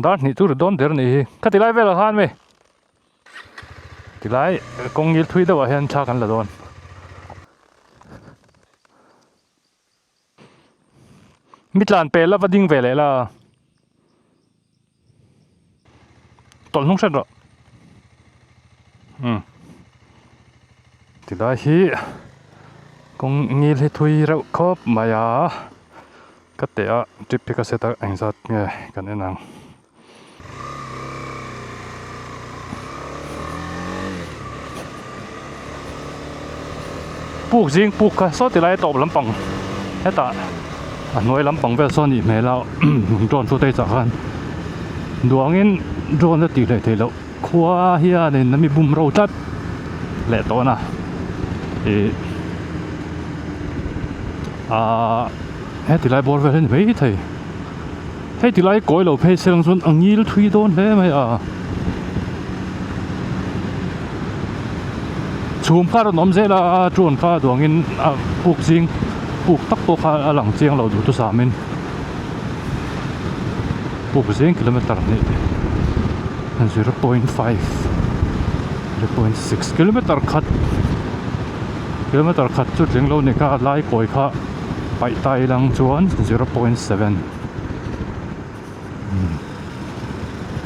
đó nị tu đón der nị cái tỷ lệ về là han mày tỷ lệ công nghiệp thuê đâu hiện chaกันละđón mít làn pe là vật đinh về lại là tổn không sao rồi tỷ lệ hi công nghiệp thuê rau khop mà ya cái tệ trip cái sẽ ta anh sát nghe cái này nè buộc riêng buộc cái số tỷ lệ tộp lắm bằng hết ta nói lắm bằng về số này mấy lão drone số đây chắc hẳn đuông in drone tỷ lệ thế lão khoa hiền nên nằm bùm râu chất lệ to na thì hết tỷ lệ bỏ về lên mấy thầy hết tỷ lệ coi lầu phê sang xuân anh nhil thui đôn thế mày chùm pha nó nóm dễ là chuồn pha đuông in buộc riêng buộc tắc buộc pha lẳng chiang lầu đủ tu sả mình buộc riêng km này 0.5 0.6 km cut chút riêng lâu này cả lái còi cả bảy tay lăng chuan 0.7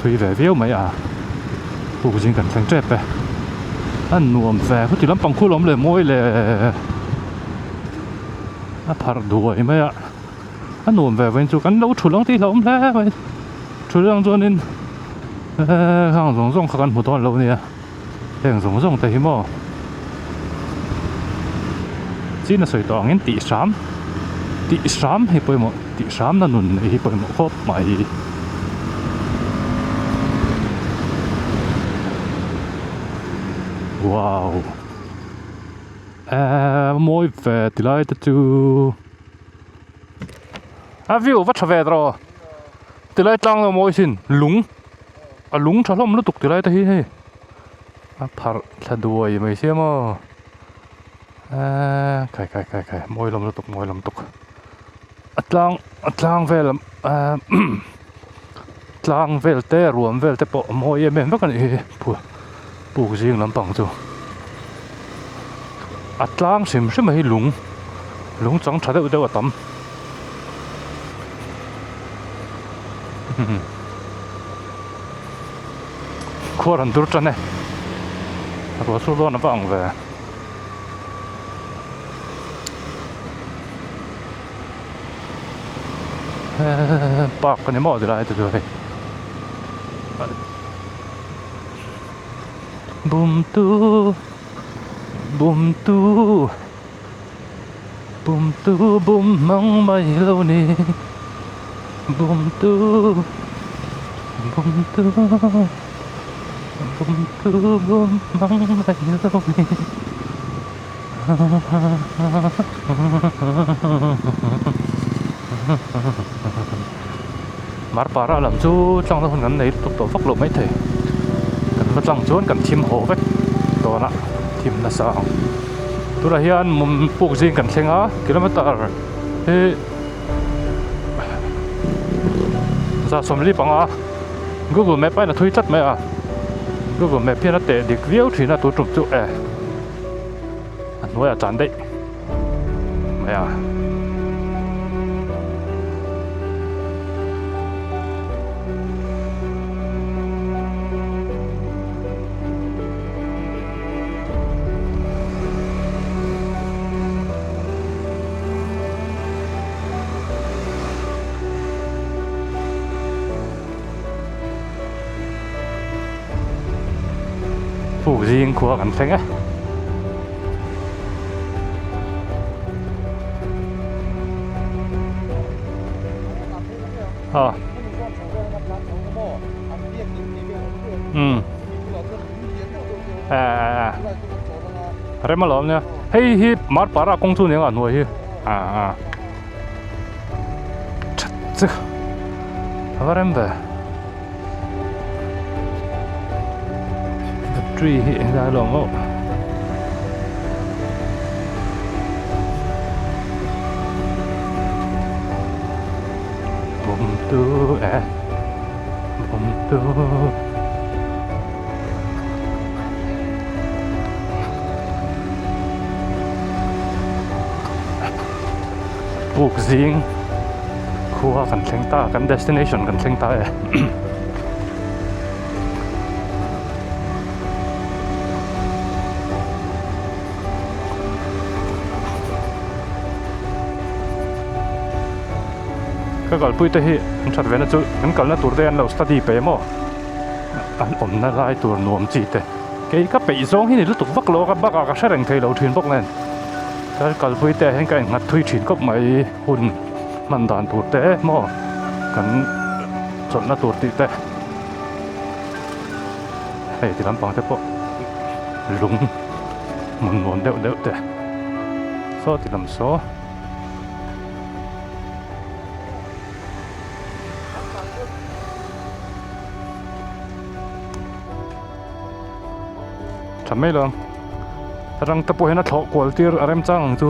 thui về véo mấy buộc riêng cần phanh trép anh nuông về có thể làm bằng khu lắmเลยmỗiเลยphật đuổi mấy anh nuông về bên chỗ anh lâu chủ lăng thì lắm thế vậy chủ lăng cho nên hàng giống giống khác một đoạn lâu nè hàng giống giống thấy mà chỉ là sợi tỏng anh tỉ sám hay bơi một tỉ sám là nụn hay bơi một khóc mày wow mỗi về thì lại từ view vắt về rồi thì lại tăng là mỗi xin lúng lúng cho lắm nó tục thì lại thấy hay phật là đuổi mày xem mà cái mỗi lần nó tục tăng về làm tăng về té ruộng về té bộ mỗi em vẫn còn gì buộc riêng lắm bằng chứ lang xem mấy lúng chẳng trả được đâu tắm khoa ăn đốt chân này có số lo nó bằng về bạc cái này mỏ thì lại từ rồi bùm tu bùm mong mây lâu nè bùm tu bùm mong mây lâu nè mar para làm chú trong đó ngắn đấy tổ phóc lộ mấy thể nó trong chốn cần chim hổ vậy đó là chim là sao tôi là hiện một buộc riêng cần xem á km thế ra xóm đi bằng Google Maps ấy là thuê chất mấy Google Maps nó để view thì là tôi chụp chỗ nói là chán đấy mấy buộc riêng của cảnh xanh á Rem mà lắm nha hey hi mar para công chu này nuôi hi chắc rem về truy hiện ra lòng ngộ bùm บุกซิงคัวกันเซ็งตากัน destination กันเซ็งตาก็ก่อนพูดที่มันชัดเว้นนะจุงั้นก่อนนะตัวเรียนเรา study ไปมั้งอันผมน่าไล่ตัวนวมจีเตะแกก็ไปส่งที่นี่รู้ตัวบักโลกับบักอากาศแรงเทเราถึงพวกนั้นแต่ก่อนพูดแต่ให้กันงัดทุยถึงก็ไม่หุ่นมันด่านตัวเตะมั้งกันจนน่าตัวติเตะเฮ้ยที่ลำปางเตะปะลุงมันนวลเด็ดเตะโซ่ที่ลำโซ่ทำไม่ลงรังตะปูเห็นนัดถกกวลตีอะไรมั้งจังจู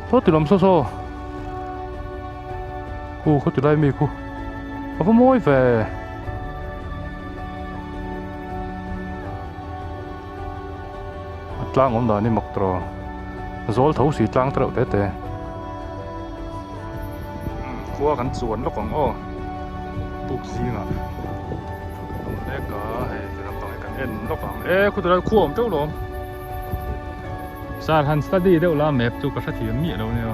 โซ่ติดลมโซ่กูเขาจะได้มีกูเอาไปม้อยแฝตั้งอมดานี่มักตรอโซ่เท้าสีตั้งตรอแต่ขั้วกันสวนแล้วของอ้อปุกซีน่ะเด็กก็ให้จะทำต่อกันเอ็นแล้วของคุณจะได้ขั้วผมเจ้าหลงสารหันสตูดิโอละแมปจุกกระถิ่นมีแล้วเนี่ย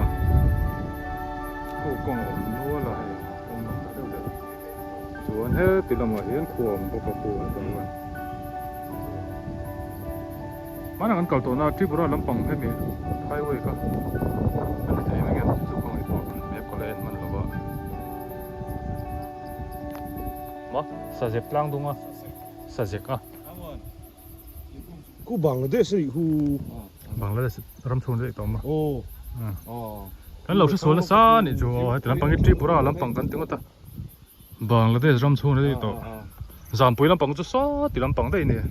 กูกงอมนู้นเลยกงนู้นเดี๋ยวส่วนติดลมหัวเห็นขั้วผมปกปูตัวนั้นมันงั้นเก่าตัวน่าที่พวกเราลำปองให้มีไฟไว้ก็อันนี้ไม่งั้นจุกของไอ้พวกแมปก็เล่นมันก็ว่ามาสาเจ็บล้างตรงอ่ะสาเจ็บอ่ะกูบังเลยสิกูบางแล้วรำชนได้ต่อมาโอ้งั้นเราจะสวนละซ่านี่จูแต่ลำปังที่พวกเราลำปังกันถึงก็บางแล้วได้รำชนได้ต่อสามปุยลำปังจะซ่าติลำปังได้เนี่ย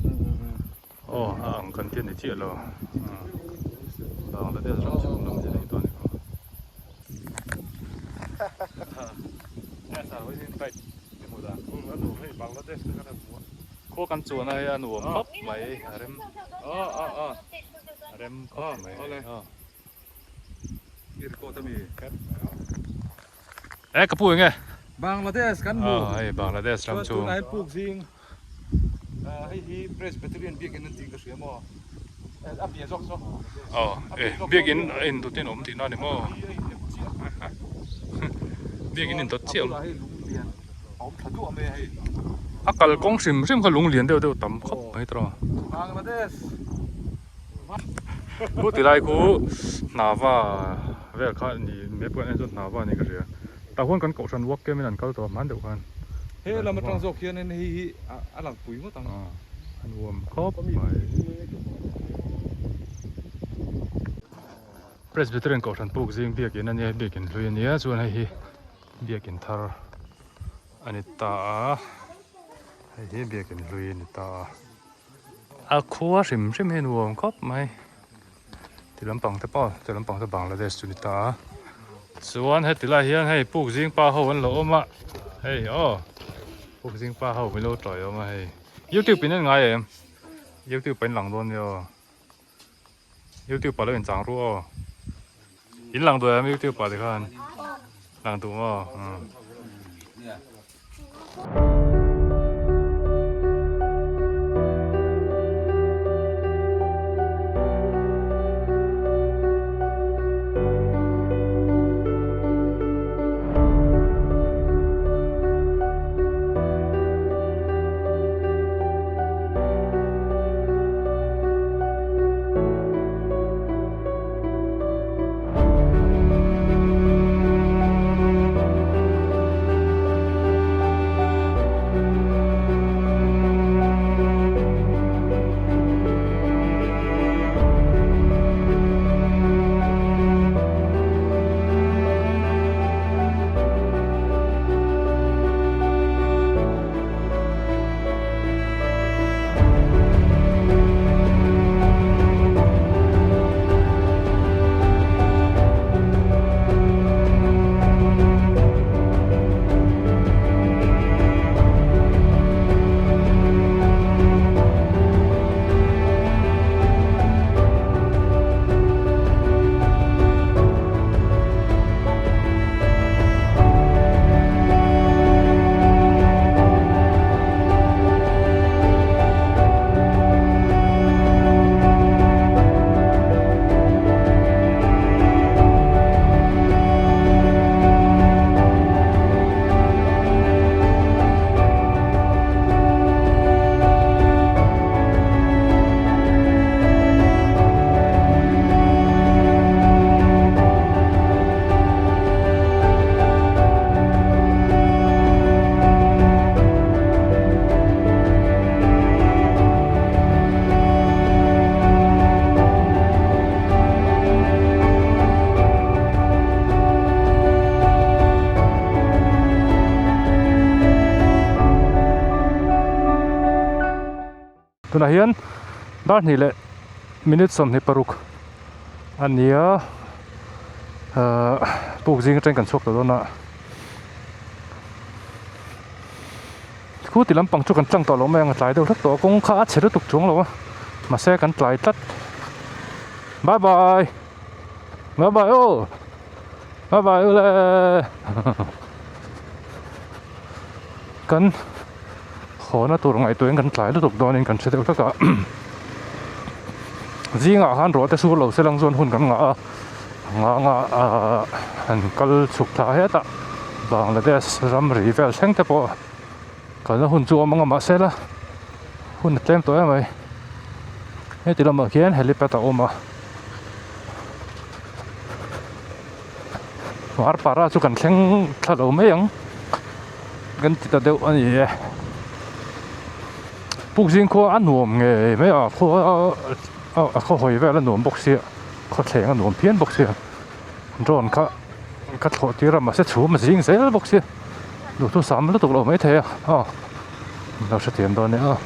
อ๋อกันเทียนในเที่ยวเราบางแล้วได้รำชนลำจะได้ตัวนี้สาวไว้ที่ไปหมดอ่ะแล้วดูให้บางแล้วได้ก็ได้หัวโคกันจวนอะไรอ่ะหนูปั๊บไหมเร็มเร็มปั๊บไหมนี่ก็จะมีกระปุยไงบางละเทศกันบุไอ้บางละเทศรำชูตัวไหนปลูกซิงให้ฮีเพรสเบตเตอรี่เบียกินนั่นจริงก็เสียมั้งอับเบียซอกเบียกินอินตัวที่หนุ่มที่นั่นนี่มั้งเบียกินอินตัวเชี่ยวอากาศกงซิมเขาลงเหรียญเดียวต่ำครบไม่ตรอบางละเทศกูติดไล่กูนาว่าเวลานี่ไม่เปิดไอ้จุดนาว่านี่ก็เสียแต่คนกันเกาะชันวอกเกมไม่นั่นเขาตัวมันเดียวกันเฮ้ยเรามาตั้งโซเคียนในหลังปุ๋ยมั้งตั้งอันรวมครบไปเพรสเบเตอร์เกาะชันปลูกซิงเบียกินนั่นเนี่ยเบียกินลุยเนี่ยส่วนไอ้เบียกินทาร์อันนี้ตาไอ้เบียกินลุยนี่ตาอาคัวซิมเห็นรวมครบไหมที่ลำปังแต่ป้อที่ลำปังแต่บางละเดสุนิตาส่วนให้ติลาเฮียนให้ปลูกซิงปลาเขาวันโลมาเฮ้ยปลูกซิงปลาเขาไม่รู้ต่อยออกมาให้ยูทูบเป็นยังไงยูทูบเป็นหลังโดนเดียวยูทูบปลาเล่นจางรู้อินหลังตัวไม่ยูทูบปลาที่ขันหลังตัว tuna hian dar ni le minute som ni paruk ania puk jing tren kan chok to na khu ti lampang chu kan tlang to lo mai ang tlai deuh thak to kong kha a chhe tuk chung lo ma se kan tlai tlat bye bye bye bye ô bye bye ô le kan khona tur ngai tueng kan tlai tuk don in kan chhe deuh thaka zinga han ro te su lo se lang zon hun kan nga an kal chuk tha heta Bangladesh ram ri vel theng te po kan hun chu amanga ma se la hun tlem to mai he ti lam khian helipad a oma war para chu kan thleng thalo mai ang kan ti ta deuh ani puk jing kho an nuam nge mai a kho hoi vel an nuam bok sia kho thleng an nuam phian bok sia drone ka thlo tira ma se chu ma jing zel bok sia lu tu sam lu tuk lo mai the a lo se tiam don ne a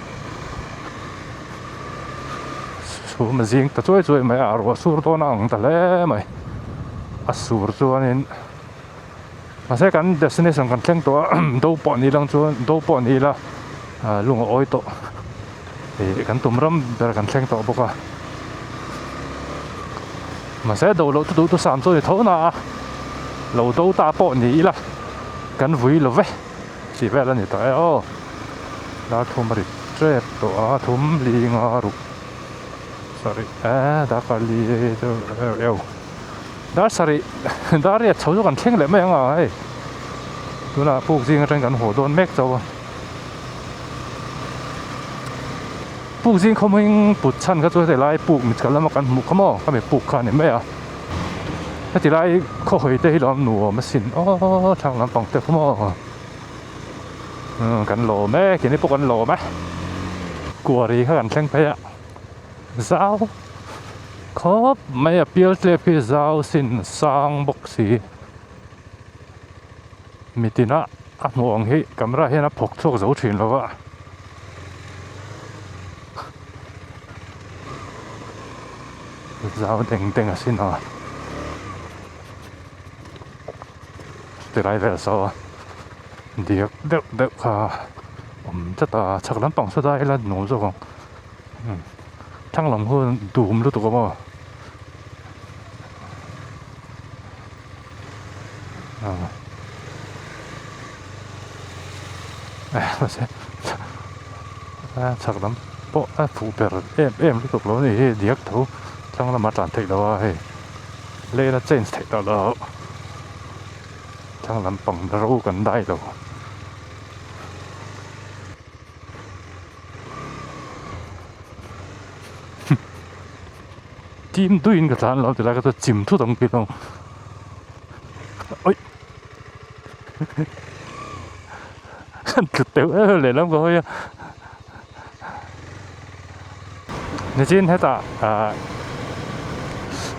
chu ma jing ta choi mai a ro sur to na ang ta le mai a sur chuanin ma se kan destination kan thleng to do po ni lang chuan do po ni la lunga oi to kan tumram ber kan thleng to boka mà sẽ đầu lâu tôi sắm rồi thấu na lâu đâu ta bỏ nhỉ là cắn vui là vậy chỉ vậy là nhỉ tại ô đã thum bari chết to thum li ngà ru sorry đã phải li cho eo đã sorry đã riết cháu cho con khen lại mấy anh ấy tôi là buộc riêng trên cái hồ đôn mét cháu buộc riêng không hình bút chân cái chỗ để lại buộc mình cái là một cái mục không à cái mình buộc cái này mấy à cái thì lại khó hồi đây làm nụ mà xin thằng làm bằng được không à cái lỗ mấy cái này buộc cái lỗ mấy của đi cái cái thằng phải à giáo khó mấy à biểu lệ phía giáo xin sang bốc xì mình tin á muộn hi camera hiện nó phộc chốt dấu chuyện rồi ạ giáo đừng xin à từ đây về sau điếc đợt chắc là chắc lắm bằng số đây là nổ rồi không thằng lòng hơn đủ lúc tụi con mà sẽ chắc lắm bộ phụ bè em lúc tụi nó thì điếc thấu thằng là mặt làn thịt đó hay lên là trên thịt đó thằng làm bằng rau gần đây rồi chim đuôi cái thằng nó thì lại cái chim thu đồng kia không ôi thực tế để lắm rồi nên trên hết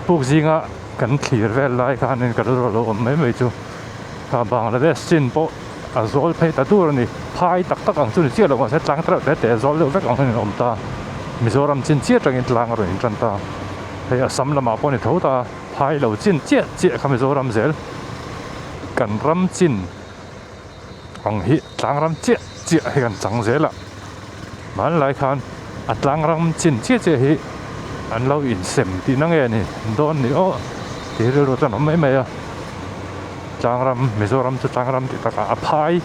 buộc gì ngã cần khỉ về lại cái nên cái đó là mấy chú cả bằng là để xin bộ rồi phải ta đua này phai tắc ang chú chia là sẽ trắng trở để rồi được vết ang này ta mình rồi làm chín chia trong cái rồi chân ta hay sắm là mà bọn này thấu ta phai đầu chín chia không mình rồi làm dễ cần làm chín ang hi trắng làm chia hay cần trắng dễ là mà lại khan trắng làm chín chia hi anh lâu in xem thì năng nghe này đón nữa thì rồi nó mấy mấy à trang ram Mizoram chu trang ram ti taka aphai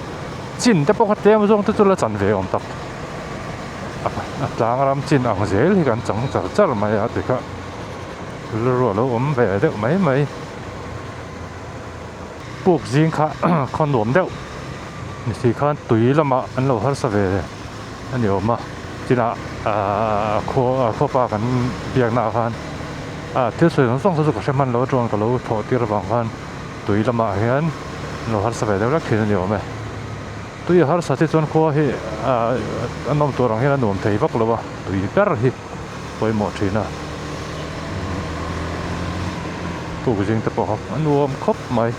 chin te pakhat te ma jong te chu la chan ve om tak trang ram chin ang zel hi kan chang char char mai a te kha ro lo om ve de mai mai puk jing kha khon nom deuh ni si khan tui lama an lo har sa ve ani oma china kho pa kan biak na khan til soi song so ko seman lo tron ka lo tho tir bang khan tui lama hian lo har sa ve deuh lak thin ni ome tui har sa ti chon kho hi anom torang hian nom thei vak lo wa tui per hi poi mo thina tu jing te po nuam khop mai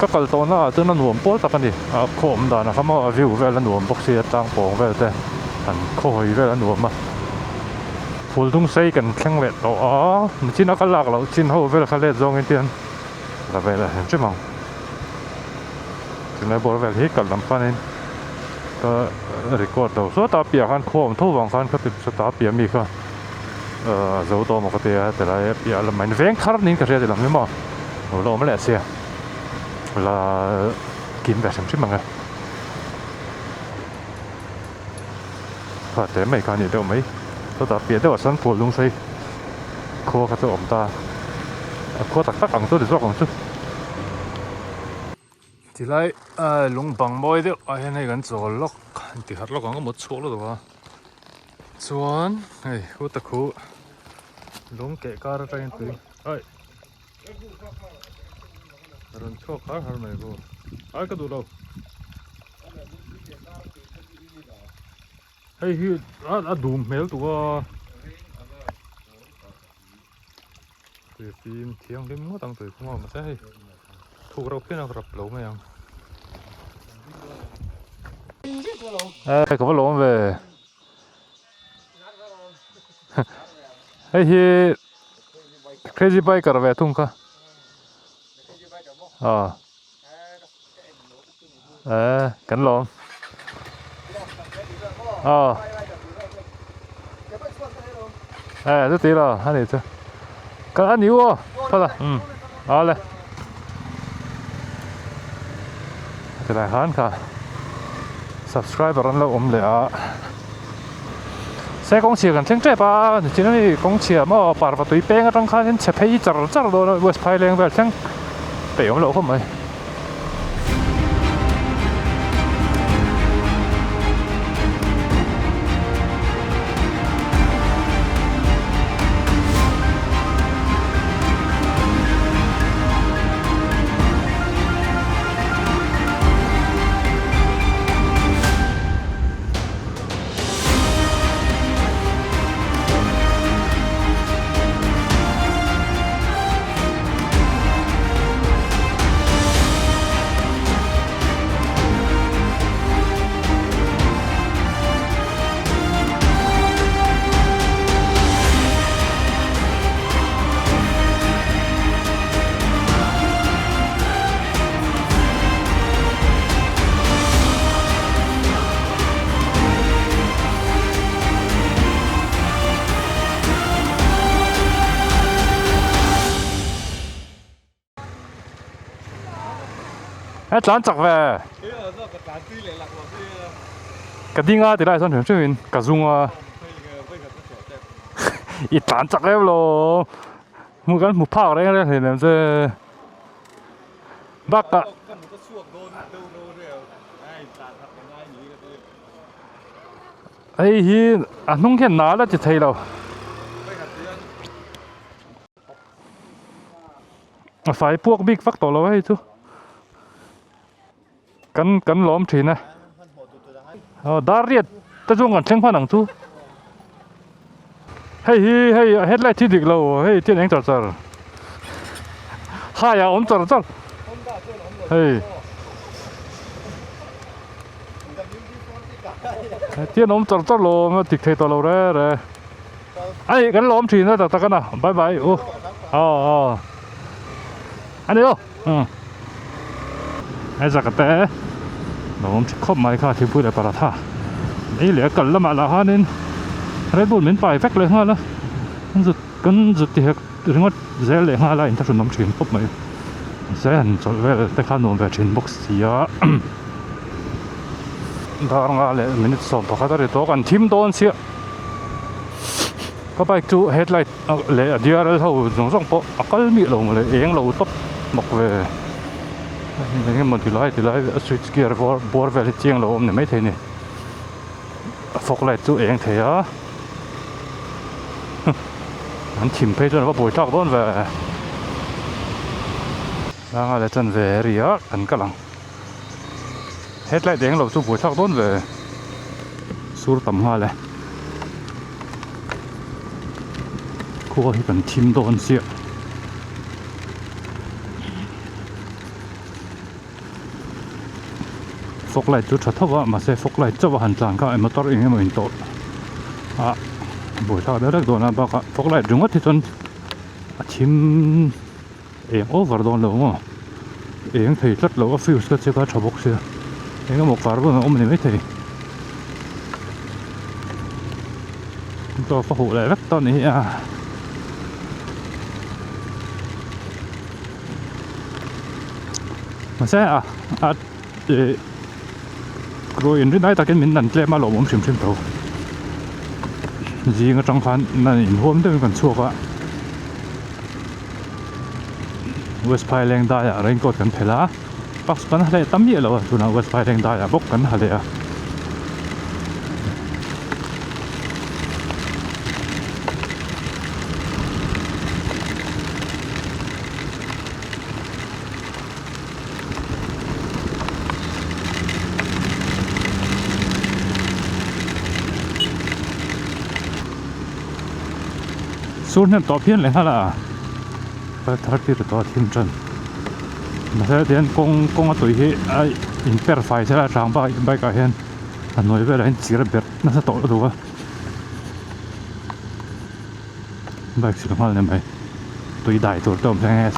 ก็กลตัวน่ะตัวนั้นหนวมโป๊ะตะกันดิโคมด่านะเขามาวิวเวลาหนวมบอกเสียตังปองเวลแต่อันโคยเวลาหนวมมาพูดทุ่งใส่กันแข่งเวทต่อมันชิ้นนักลักเราชิ้นเขาเวลาเขาเล่นจงเตียนแล้วเวลาเห็นใช่มั้งถึงในบริเวณที่กับลำพันนี่ก็รีคอร์ดเราสตาร์เปียกันโคมทุ่งวางกันก็ติดสตาร์เปียมีก็จะตัวมันก็เตียแต่ละเปียละมันเว้งคาร์นี่ก็เรียกแต่ละไม่หมดเราไม่เละเสียเวลากินแบบใช่มั้งไงพอแต่ไม่การนี่เดี๋ยวไม่ตัวตาเปียเดี๋ยวฉันปวดลงใส่โคเขาจะอมตาโคตักอังตัวเดี๋ยวจะของชุดทีไรลงบังบ่อยเดี๋ยวไอ้นี่กันจอดล็อกที่หัดล็อกก็หมดชั่วแล้วตัวส่วนไอ้คู่ตะคู่ลงเกะการอะไรกันตัวไอ้รันโชคขาหายไหมกูไอ้ก็ดูเราเฮ้ยดูเมลตัวปีนเที่ยงเล่มก็ตั้งตัวขึ้นมาใช่ถูกเราเพื่อนเรารับเราไหมยังก็ว่าล้มไปเฮ้ย crazy bike อะไรทุ่งค่ะกันล้ม这对了，还得这，干按钮哦，好了，好嘞，再来看看 ，subscribe 人了我们俩，ใช้กองเชียร์กันเช่นใจป่ะจริงๆนี่กองเชียร์มาปาดประตูแป้งก็ต้องข้าเช่นเชฟให้จัดโดนเวสไพแรงแบบเช่นเป๋อมาหลอกเขาไหมจานจักแว่กระดิ่งอ่ะที่ไรส่วนถึงช่วยกระซุงอ่ะอีจานจักแล้วโลมึงกันหมูผักอะไรกันเลยเห็นไหมเจ้บักกะไอ้ฮีนุ่งแค่หนาแล้วจะเทเราไฟพวกบิ๊กฟักตัวเราให้ทุกันล้อมทีนะดาร์เรียดตะจงกันเชิงผนังทุเฮ้ยเฮ็ดไรที่ดิกเราเฮ้ยเจ้าเองจัดข้ายาอมจัดเฮ้ยเจ้าอมจัดโลมาติดเทตัวเราเลยไอ้กันล้อมทีนะแต่กันนะบายโอ้อันนี้ไอ้สักแต่เราคบมาค่ะที่พูดอะไรปะท่านี่เหลือกันละมาละฮะนี่เรดบุลเหม็นไปแฟกเลยฮะแล้วกันจุดที่เรื่องว่าเจ๊เลยฮะแล้วอินทร์น้ำชื้นปุ๊บไหมเจ๊หันจดไว้แต่ข้านุ่มแบบชื้นบ็อกซี่อ่ะดารงาเลยมินิสองพอเขาได้ตัวกันทีมโดนเสียก็ไปจูเฮดไลท์เลยเดียร์เลยเท่าสองปะก็มีลงเลยเองเราตบหมกเว้นี่มันที่ไรสวิตช์เกียร์บอร์เวลเจียงเราเนี่ยไม่เท่นี่ฟอกไลท์ตัวเองเถอะอันถิ่มไปจนว่าป่วยจักโดนเว้ยแล้วอะไรจนเวรีอ่ะกันกำลังเฮดไลท์เองเราสู้ป่วยจักโดนเว้ยสู้ต่ำห้าเลยคู่ที่เป็นทีมโดนเสีย fog light chu tha thawa ma se fog light chawa han tlang ka motor enge mo in to a boi tha da rak dona ba ka fog light runga thi chon a thim eng over don lo ngo eng thei tlat lo a fuse ka che ka thabok se eng mo carbon om ni mai thei to fa hu lại vắt to này à mà sẽ rồi in đến ta cái mình nằm chơi mà lộ bóng xìm đầu gì cái trong khán là in hôm tới còn chua quá West Pailing Đài à rồi còn phải lá bác sĩ hắn lại tắm gì rồi tụi nào West Pailing Đài à bốc hắn lại à số nem tỏ phiên lại là phải thật thì tỏ thêm chân mà sẽ đến công tuổi hệ in per phải sẽ là trang bài cả hiện nói về là anh chỉ là biết nó sẽ tỏ được bài chỉ là này mày tuổi đại tuổi tổng sẽ nghe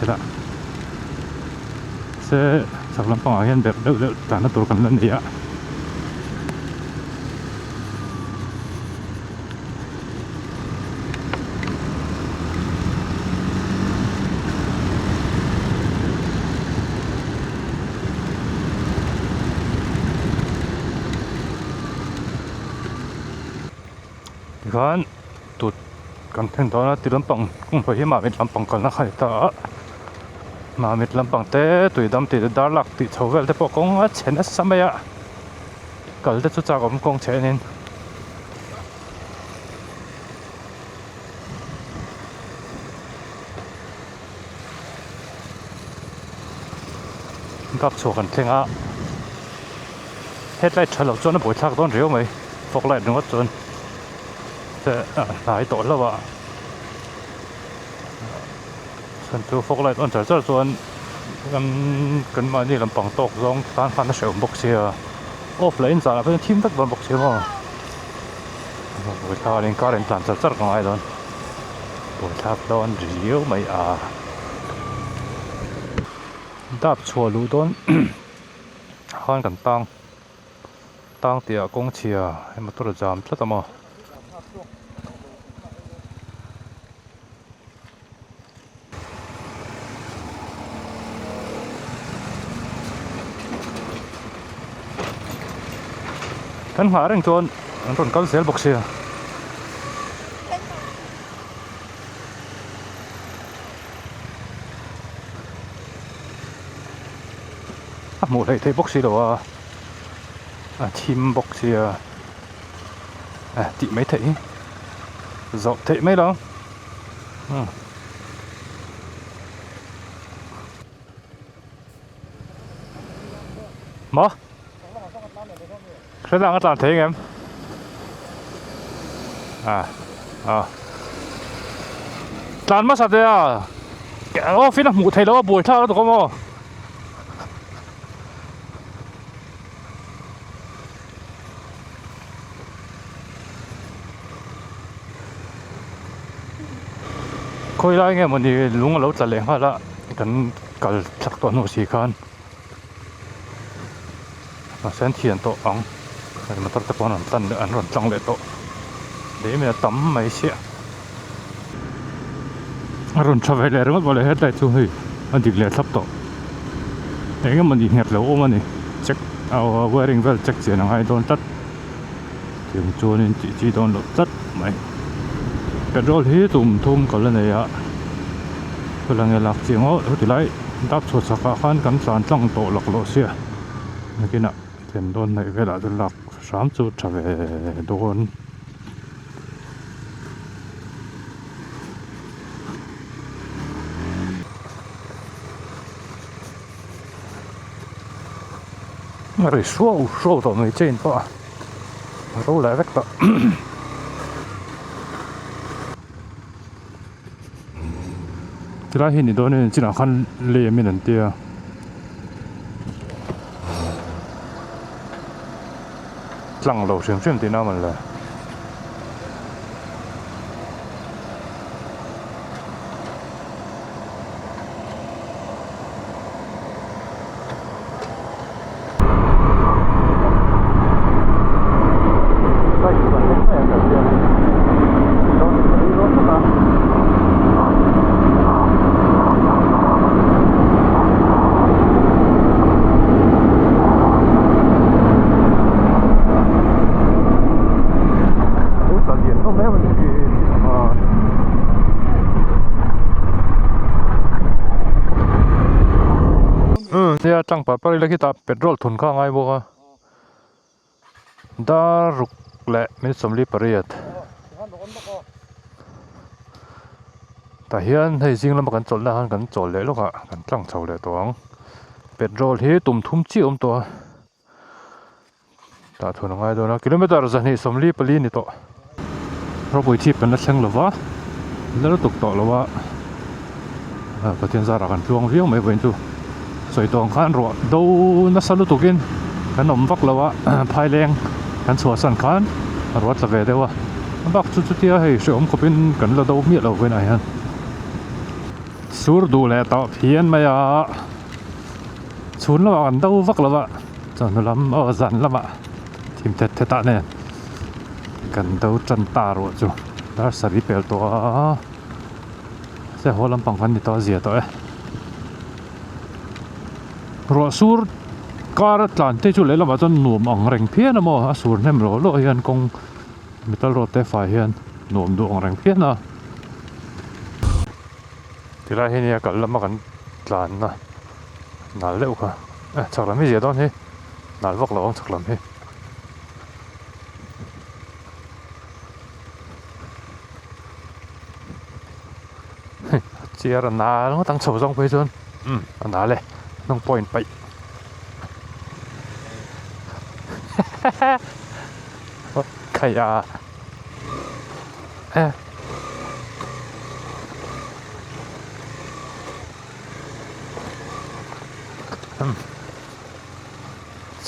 sẽ sắp lắm bằng hiện biết được cả nó tuổi cần lên gì ạ kan tut kan theng dona ti lampang kung phoi ma mit lampang kal na khai ta ma mit lampang te tui dam ti dar lak ti chhovel te po kong a chen a samaya kal te chu cha kom kong chenin gap chu kan thenga headlight thalo chona boi thak don reu mai fog light ringot chon lại tổ là vậy, phần thu phục lại on trở chuan cần mà đi làm bằng tóc giống tan phan nó sẽ bốc xìa offline ra phải team tất bật bốc xìa mà buổi thao lên cá lên tàn trở còn ai đó buổi thao đón rìu mày à đáp chùa lũ đón hơn cần tăng tiệt công chia em mà tôi giảm rất là mà kan hóa rừng trôn cao xéo bọc xìa một thấy bọc xìa đó chim bọc xìa chị mấy thấy dọc thấy mấy đó mở sẽ đang làm thế em làm mất sạch rồi à ô phía nào mù thấy đó buổi thao đó tụi con khôi lại nghe mình đi lúng lấu chặt liền hết là cần cần chắc toàn hồ sĩ khan mà sen thiền tổ ống mà tất cả bọn tân được ăn rồi trong lệ tổ để mình tắm mấy xe rồi cho về lại rồi hết lại chú hơi anh đi lại sắp tổ để mình đi nhặt lấu mà này check our wearing well check gì nào hay đón tất tiếng chuông nên chỉ đón lột tất mấy cái rồi hết tụm thum có lần này ạ cái lần này lạc tiếng ó thì lại đáp sốt sạc khan cắn sàn trong tổ lạc lộ xe cái nào tiền đón này cái là lạc sám chút trở về đón rồi sâu tao mới trên đó rồi lại vết đó thì ra hiện đó nên chỉ là khăn lê mình làm tia tlang lo sim ti na man laเนี่ยจังปะปะเลยคิดตาเป็ดรอลทุนข้างไงบ่กะดารุกแหละมิสมลีปริยัตแต่เฮียนให้จริงแล้วมันกันจดแล้วกันจดเลยลูกอะกันจังเฉาเลยตัวเป็ดรอลที่ตุ่มทุ่มจี้ตัวตาทุนไงตัวนะกิโลเมตรจะนี่สมลีปลีนี่ตัวเราไปที่เป็นนักเชิงหรือวะแล้วตกต่อหรือว่าประเทศสหรัฐกันช่วงเรียวไม่เป็นตัวสวยตรงข้านรัวดูนักสรุปตุกินขนมฟักแล้วว่าภายแรงกันสวนสันข้านรัวจะเวเดียวว่าบักจุดๆที่ให้ช่วยอมขบินกันแล้วดูมีเราไปไหนฮะสูรดูแลต่อเพียนมาอ่ะสูนแล้วกันดูฟักแล้วว่าจันลำจันละมาทีมเทตะเนี่ยกันดูจันตารัวจูแล้วสริเปลตัวเสียหัวลำปังกันนี่ตัวเสียตัวรัวสูรการ์ดหลานที่จุดเล่ละมาจนหนุ่มอ่องแรงเพี้ยนนะโมฮะสูรเนี่ยมันโลเฮียนคงมิตรรถเตฟเฮียนหนุ่มดูอ่องแรงเพี้ยนนะที่ไรที่นี่ก็ละมากันหลานนะน่าเลี้ยวค่ะสักลำไม่เสียตอนนี้น่าวักเราสักลำให้เจียร์น่าแล้วตั้งโซ่ส่งไปจนน่าเลยน้องปอยไปขยะ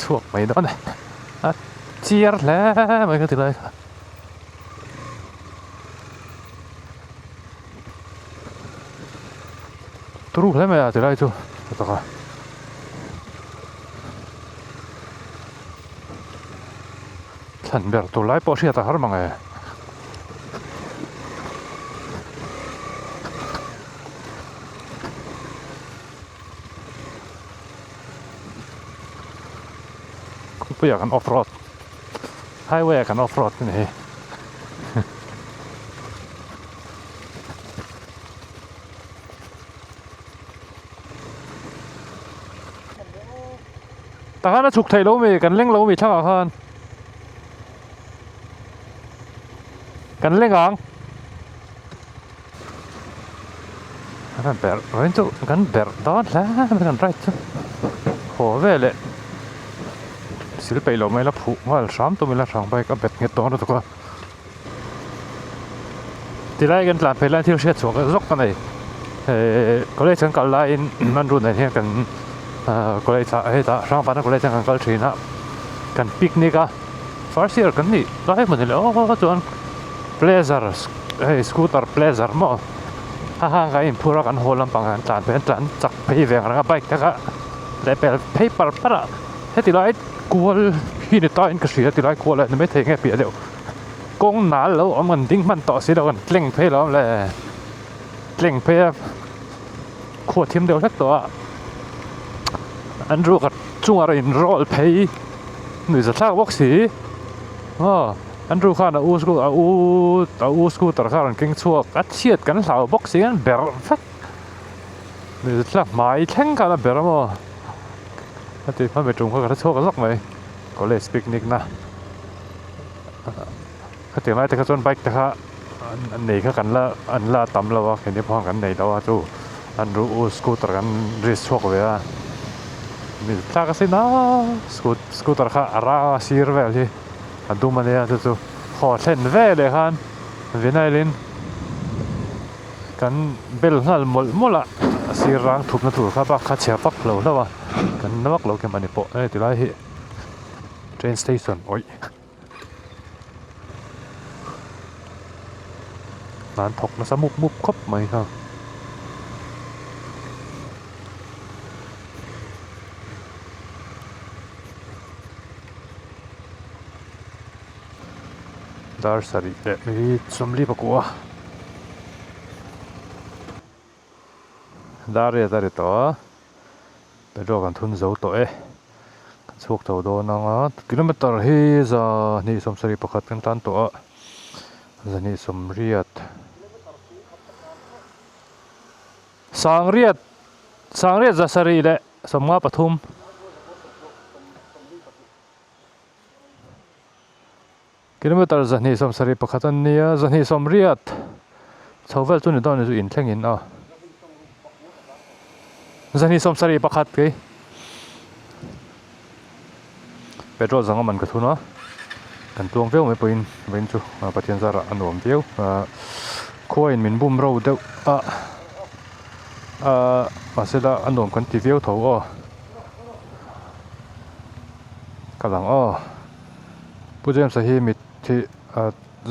สวกไปโดนเลยเจียร์แล้วไม่ก็ติดเลยตัวรู้แล้วไม่ติดเลยจูตัวก็ฉันเบิร์ตัวไล่ปอเชียตาหามังไงคุณไปอยากกันออฟโรดไฮเวย์กันออฟโรดนี่แต่ถ้าฉุกไทยเรามีกันเล่งเรามีช่างอาคารกันเล่งอ่างกันเบอร์เรนจูกันเบอร์ดอนแล้วไม่กันไรจูโหเวเลยศิลป์ไปเราไม่ละผูกว่าสามตัวไม่ละสองใบก็เบ็ดเงี้ยตัวนั่นตัวก็ที่ไรกันหลานไปแล้วที่เราเชื่อสวกก็กันเลยก็เลยฉันกันไล่มันรุ่นไหนเนี่ยกันก็เลยจะให้ตาช่างบ้านก็เลยจะกันก็ชีนะกันปิกนิกอะฟาร์ซีร์กันนี่ได้หมดเลยโอ้จวนเพลเซอร์สกูตเตอร์เพลเซอร์มั้งห่างกันพูดกันโฮลัมปังกันจานเป็นจานจักไปเวียงกันไปแต่ก็ได้เป็นเพย์ปาร์ปะให้ที่ไรกลัวพี่นี่ตายก็เสียที่ไรกลัวเลยไม่ถึงแค่เปียเดียวกงหนาแล้วเอามันดิ้งมันต่อสิเรากันเล่งเพย์แล้วเลยเล่งเพย์ขวดทีมเดียวสักตัวอันรู้กับจุงอะไรรอลเพย์หนึ่งจะสร้างวอกสีอันรู้ข้านะอูสกูตระข้ารันเก่งชัวกัดเชียดกันสาวบ็อกซิ่งเบอร์ฟักนี่จะหลักไม้แข่งกันเบอร์มั้งถ้าที่พันไปจุงเขาก็จะโชว์กันสักไหมก็เลยสปิกนิกนะถ้าที่ไม่แต่เขาจนไปแต่เขาอันนี้เขากันละอันละต่ำแล้วว่าเห็นที่พ้องกันในแล้วว่าจูอันรู้อูสกูตระกันรีสโชกเวียนี่ถ้าก็สินะสกูตระข้าอาราซีร์เวลที่อันดูมันเนี่ยจู่ๆขอเส้นเวเลยครับเวียนไอรินกันเบลนั่นหมดละสีรังถูกนะถูกครับว่าข้าเชียร์ปักเหล่าแล้ววะกันนักเหล่าแกมันนี่ปะติดไรเทรนสเตชันโอ้ย ร้านถกนะสมุกมุกครบไหมครับดาร์สรีเดมีสมรีปะกัวดาร์เรต่อไปดูกันทุนเจ้าตัวสุกตัวโดนงะกิโลเมตรเฮซานี่สมสรีปะคัดกันตันตัวจะนี่สมเรียดสังเรียดจะสรีเดสมงาปทุมกิโลเมตรจะนี่สมสรีปะคัดนี่จะนี่สมเรียดชาวเวลจุนตอนนี้จุอินเท่งอินจะนี่สมสรีปะคัดกี่เปโตรสังมันกระทุนวะกันตัวเวลไม่เป็นเป็นจูปะเทียนซาระอันหวมเดียวข้อยมินบุมเราเดียวมาเสร็จแล้วอันหวมกันทีเดียวถูกกำลังผู้เจ้าสาเหตุที่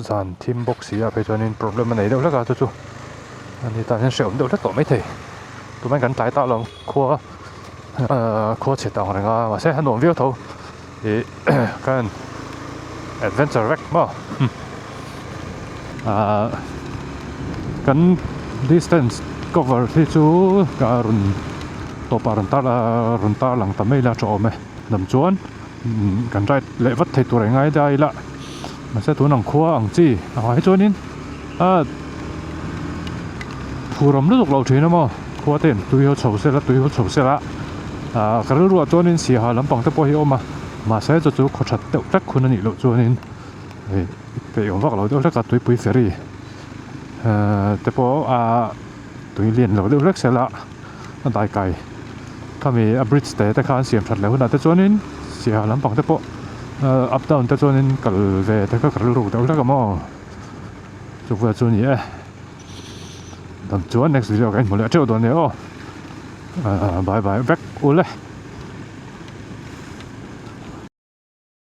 จานทีมบ็อกซี่ไปจนนี่ problem มันไหนเดี๋ยวแล้วก็จู่อันนี้ตอนนี้เสียเดี๋ยวแล้วต่อไม่ถึงตัวมันกันตายตาลงข้อเฉียดต่างกันมาเสร็จอันหวมเดียวถูกกัน adventure wreck มั้งกัน distance cover ที่จู่การุนตัวปารุนตาหลังทำไม่ละจอมดำจวนกันได้เละวัดที่ตัวง่ายได้ละมันจะตัวหนังขั้วอังจีเอาให้จวนนี้ผู้รำลึกเราทีนะมั้งขั้วเต็มตุยเขาโฉบเสร็จละกระรู้ว่าจวนนี้เสียหายลำปังตะโพหิโอมาเสร็จจู่ขดชัดเด็กรักคนนี้เราจวนนี้ไปองว่าเราเด็กรักตุยปุยเฟรีแต่พอตุยเรียนเราเด็กรักเสร็จละได้ไกลถ้ามีบริดจ์แต่ข้าเสียมชัดแล้วนะแต่จวนนี้เสียลำปังแต่พออัพดาวน์แต่จวนนี้ก็เลยแต่ก็กระรู้เด็กรักก็มั่งจู่ว่าจวนนี้ดำจวน next video กันหมดแล้วเจ้าตัวนี้บายแบ็คอุ้ยเลย